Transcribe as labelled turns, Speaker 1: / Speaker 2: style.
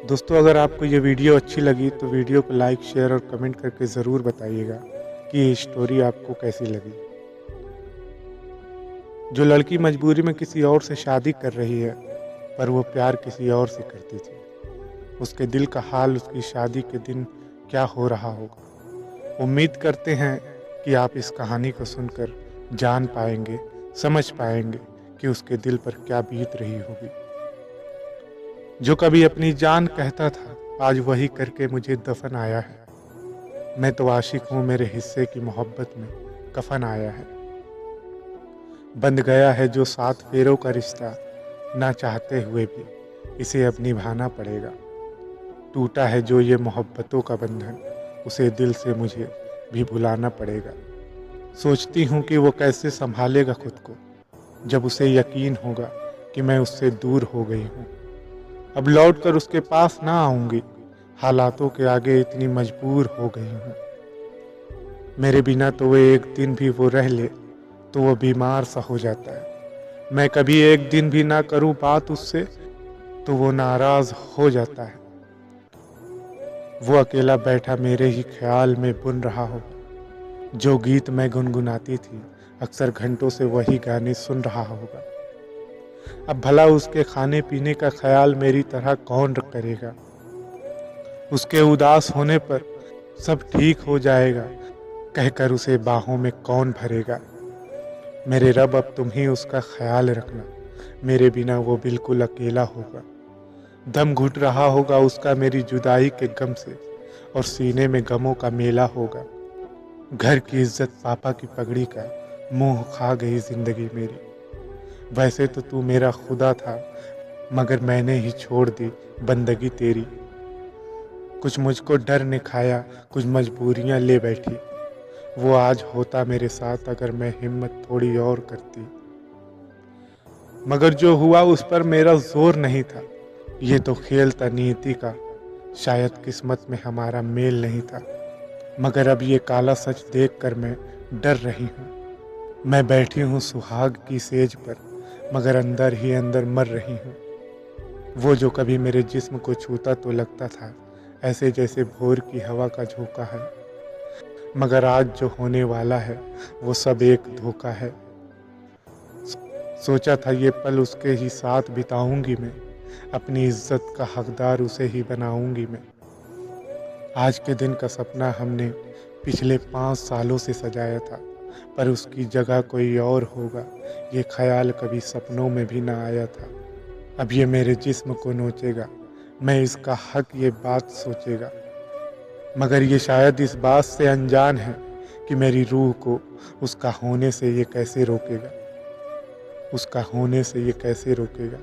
Speaker 1: दोस्तों, अगर आपको ये वीडियो अच्छी लगी तो वीडियो को लाइक, शेयर और कमेंट करके ज़रूर बताइएगा कि ये स्टोरी आपको कैसी लगी। जो लड़की मजबूरी में किसी और से शादी कर रही है, पर वो प्यार किसी और से करती थी। उसके दिल का हाल उसकी शादी के दिन क्या हो रहा होगा। उम्मीद करते हैं कि आप इस कहानी को सुनकर जान पाएंगे, समझ पाएंगे कि उसके दिल पर क्या बीत रही होगी। जो कभी अपनी जान कहता था, आज वही करके मुझे दफन आया है। मैं तो आशिक हूँ, मेरे हिस्से की मोहब्बत में कफन आया है। बंध गया है जो 7 फेरों का रिश्ता, ना चाहते हुए भी इसे अब निभाना पड़ेगा। टूटा है जो ये मोहब्बतों का बंधन, उसे दिल से मुझे भी भुलाना पड़ेगा। सोचती हूँ कि वो कैसे संभालेगा खुद को, जब उसे यकीन होगा कि मैं उससे दूर हो गई हूँ। अब लौट कर उसके पास ना आऊँगी, हालातों के आगे इतनी मजबूर हो गई हूँ। मेरे बिना तो वो एक दिन भी वो रह ले तो वो बीमार सा हो जाता है। मैं कभी एक दिन भी ना करूँ बात उससे तो वो नाराज हो जाता है। वो अकेला बैठा मेरे ही ख्याल में बुन रहा हो। जो गीत मैं गुनगुनाती थी, अक्सर घंटों से वही गाने सुन रहा होगा। अब भला उसके खाने पीने का ख्याल मेरी तरह कौन करेगा। उसके उदास होने पर सब ठीक हो जाएगा कहकर उसे बाहों में कौन भरेगा। मेरे रब, अब तुम ही उसका ख्याल रखना, मेरे बिना वो बिल्कुल अकेला होगा। दम घुट रहा होगा उसका मेरी जुदाई के गम से, और सीने में गमों का मेला होगा। घर की इज्जत पापा की पगड़ी का मुंह खा गई जिंदगी मेरी। वैसे तो तू मेरा खुदा था, मगर मैंने ही छोड़ दी बंदगी तेरी। कुछ मुझको डर ने खाया, कुछ मजबूरियां ले बैठी। वो आज होता मेरे साथ अगर मैं हिम्मत थोड़ी और करती। मगर जो हुआ उस पर मेरा जोर नहीं था, ये तो खेल था नियति का। शायद किस्मत में हमारा मेल नहीं था। मगर अब ये काला सच देखकर मैं डर रही हूँ। मैं बैठी हूँ सुहाग की सेज पर, मगर अंदर ही अंदर मर रही हूँ। वो जो कभी मेरे जिस्म को छूता तो लगता था ऐसे जैसे भोर की हवा का झोंका है, मगर आज जो होने वाला है वो सब एक धोखा है। सोचा था ये पल उसके ही साथ बिताऊंगी मैं, अपनी इज्जत का हकदार उसे ही बनाऊंगी मैं। आज के दिन का सपना हमने पिछले 5 सालों से सजाया था, पर उसकी जगह कोई और होगा, ये ख्याल कभी सपनों में भी ना आया था। अब ये मेरे जिस्म को नोचेगा, मैं इसका हक ये बात सोचेगा। मगर ये शायद इस बात से अनजान है कि मेरी रूह को उसका होने से ये कैसे रोकेगा, उसका होने से ये कैसे रोकेगा।